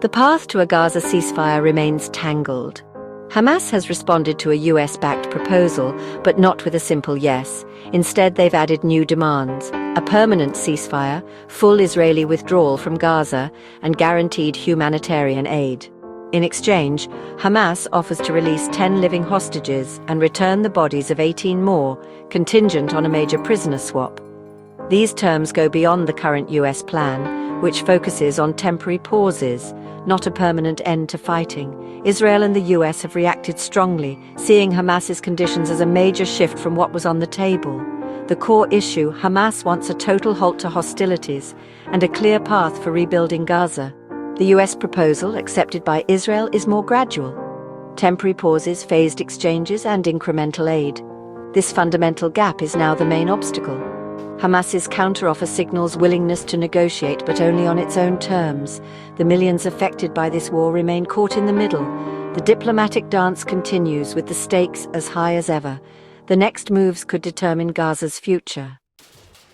The path to a Gaza ceasefire remains tangled. Hamas has responded to a US-backed proposal, but not with a simple yes. Instead, they've added new demands: a permanent ceasefire, full Israeli withdrawal from Gaza, and guaranteed humanitarian aid. In exchange, Hamas offers to release 10 living hostages and return the bodies of 18 more, contingent on a major prisoner swap. These terms go beyond the current US plan, which focuses on temporary pauses, not a permanent end to fighting. Israel and the US have reacted strongly, seeing Hamas's conditions as a major shift from what was on the table. The core issue: Hamas wants a total halt to hostilities and a clear path for rebuilding Gaza. The US proposal, accepted by Israel, is more gradual: temporary pauses, phased exchanges, and incremental aid. This fundamental gap is now the main obstacle. Hamas's counteroffer signals willingness to negotiate, but only on its own terms. The millions affected by this war remain caught in the middle. The diplomatic dance continues, with the stakes as high as ever. The next moves could determine Gaza's future.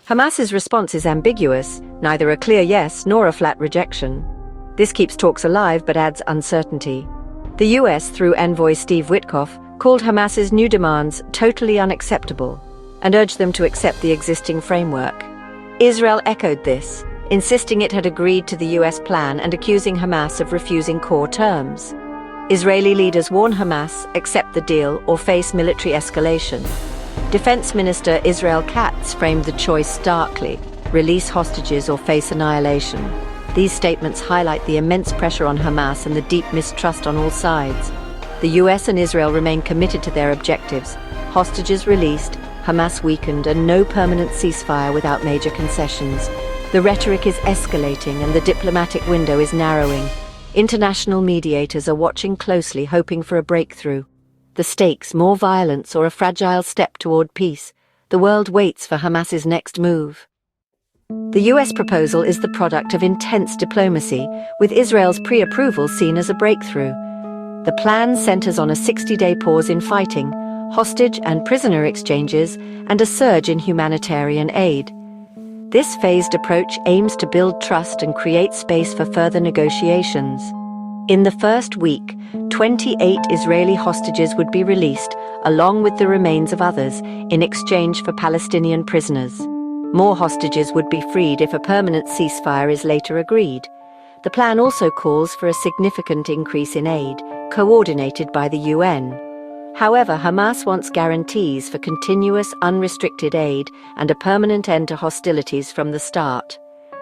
Hamas's response is ambiguous, neither a clear yes nor a flat rejection. This keeps talks alive but adds uncertainty. The US, through envoy Steve Witkoff, called Hamas's new demands totally unacceptable and urged them to accept the existing framework. Israel echoed this, insisting it had agreed to the US plan and accusing Hamas of refusing core terms. Israeli leaders warn Hamas: accept the deal or face military escalation. Defense Minister Israel Katz framed the choice starkly: release hostages or face annihilation. These statements highlight the immense pressure on Hamas and the deep mistrust on all sides. The US and Israel remain committed to their objectives: hostages released, Hamas weakened, and no permanent ceasefire without major concessions. The rhetoric is escalating and the diplomatic window is narrowing. International mediators are watching closely, hoping for a breakthrough. The stakes: more violence or a fragile step toward peace. The world waits for Hamas's next move. The US proposal is the product of intense diplomacy, with Israel's pre-approval seen as a breakthrough. The plan centers on a 60-day pause in fighting, hostage and prisoner exchanges, and a surge in humanitarian aid. This phased approach aims to build trust and create space for further negotiations. In the first week, 28 Israeli hostages would be released, along with the remains of others, in exchange for Palestinian prisoners. More hostages would be freed if a permanent ceasefire is later agreed. The plan also calls for a significant increase in aid, coordinated by the UN. However, Hamas wants guarantees for continuous, unrestricted aid and a permanent end to hostilities from the start.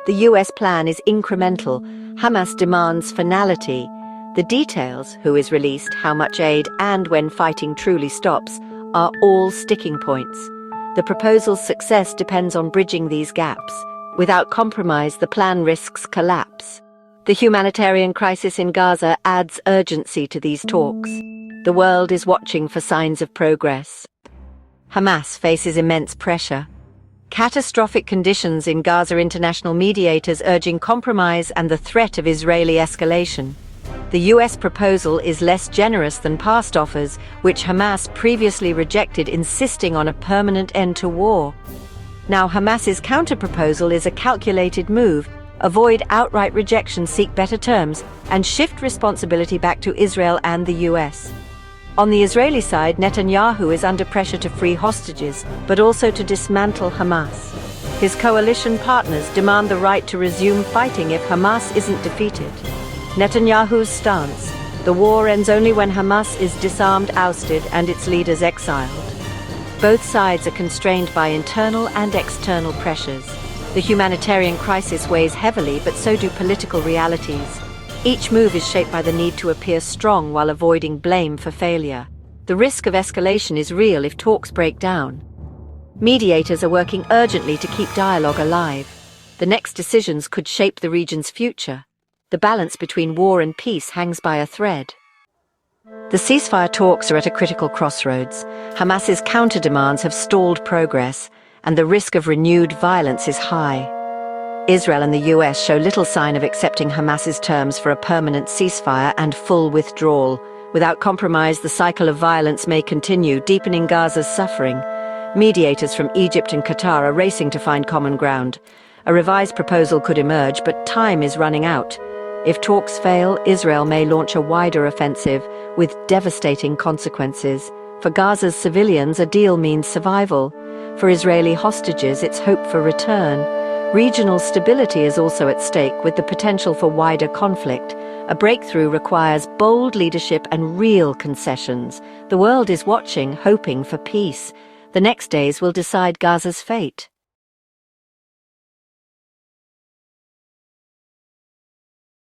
The US plan is incremental. Hamas demands finality. The details: who is released, how much aid, and when fighting truly stops, are all sticking points. The proposal's success depends on bridging these gaps. Without compromise, the plan risks collapse. The humanitarian crisis in Gaza adds urgency to these talks. The world is watching for signs of progress. Hamas faces immense pressure. Catastrophic conditions in Gaza: international mediators urging compromise and the threat of Israeli escalation. The US proposal is less generous than past offers, which Hamas previously rejected, insisting on a permanent end to war. Now Hamas's counterproposal is a calculated move: avoid outright rejection, seek better terms, and shift responsibility back to Israel and the US. On the Israeli side, Netanyahu is under pressure to free hostages, but also to dismantle Hamas. His coalition partners demand the right to resume fighting if Hamas isn't defeated. Netanyahu's stance: the war ends only when Hamas is disarmed, ousted, and its leaders exiled. Both sides are constrained by internal and external pressures. The humanitarian crisis weighs heavily, but so do political realities. Each move is shaped by the need to appear strong while avoiding blame for failure. The risk of escalation is real if talks break down. Mediators are working urgently to keep dialogue alive. The next decisions could shape the region's future. The balance between war and peace hangs by a thread. The ceasefire talks are at a critical crossroads. Hamas's counter-demands have stalled progress, and the risk of renewed violence is high. Israel and the US show little sign of accepting Hamas's terms for a permanent ceasefire and full withdrawal. Without compromise, the cycle of violence may continue, deepening Gaza's suffering. Mediators from Egypt and Qatar are racing to find common ground. A revised proposal could emerge, but time is running out. If talks fail, Israel may launch a wider offensive with devastating consequences. For Gaza's civilians, a deal means survival. For Israeli hostages, it's hope for return. Regional stability is also at stake, with the potential for wider conflict. A breakthrough requires bold leadership and real concessions. The world is watching, hoping for peace. The next days will decide Gaza's fate.